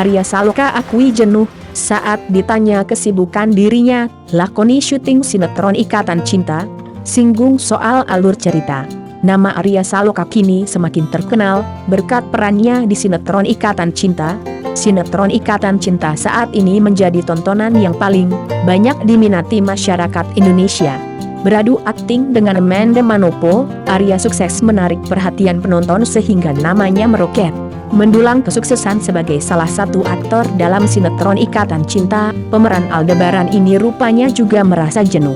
Arya Saloka akui jenuh saat ditanya kesibukan dirinya, lakoni syuting sinetron Ikatan Cinta, singgung soal alur cerita. Nama Arya Saloka kini semakin terkenal berkat perannya di sinetron Ikatan Cinta. Sinetron Ikatan Cinta saat ini menjadi tontonan yang paling banyak diminati masyarakat Indonesia. Beradu akting dengan Amanda Manopo, Arya sukses menarik perhatian penonton sehingga namanya meroket. Mendulang kesuksesan sebagai salah satu aktor dalam sinetron Ikatan Cinta, pemeran Aldebaran ini rupanya juga merasa jenuh.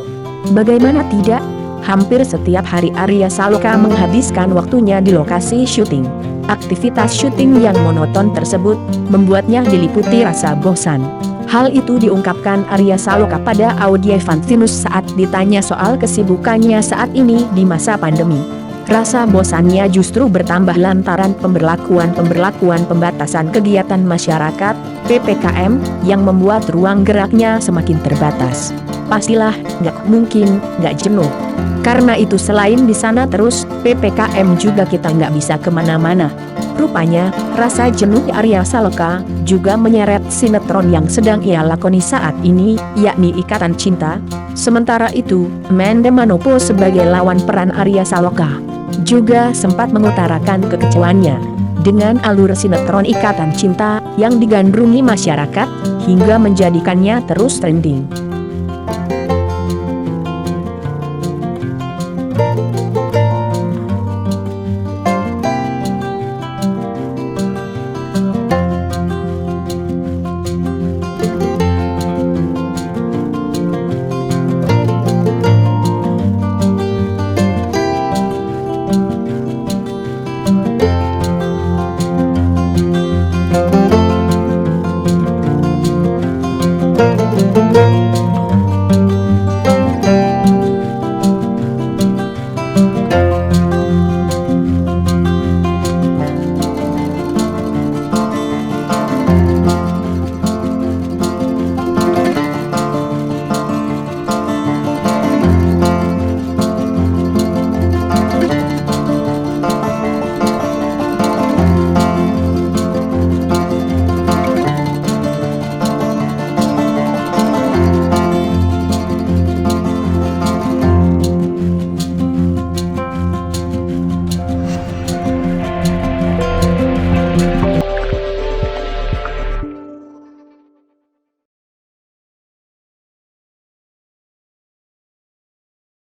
Bagaimana tidak? Hampir setiap hari Arya Saloka menghabiskan waktunya di lokasi syuting. Aktivitas syuting yang monoton tersebut membuatnya diliputi rasa bosan. Hal itu diungkapkan Arya Saloka pada Audio Fantinus saat ditanya soal kesibukannya saat ini di masa pandemi. Rasa bosannya justru bertambah lantaran pemberlakuan pembatasan kegiatan masyarakat, PPKM, yang membuat ruang geraknya semakin terbatas. Pastilah, nggak mungkin nggak jenuh. Karena itu selain di sana terus, PPKM juga kita nggak bisa kemana-mana. Rupanya, rasa jenuh Arya Saloka juga menyeret sinetron yang sedang ia lakoni saat ini, yakni Ikatan Cinta. Sementara itu, Amanda Manopo sebagai lawan peran Arya Saloka juga sempat mengutarakan kekecewaannya dengan alur sinetron Ikatan Cinta yang digandrungi masyarakat hingga menjadikannya terus trending.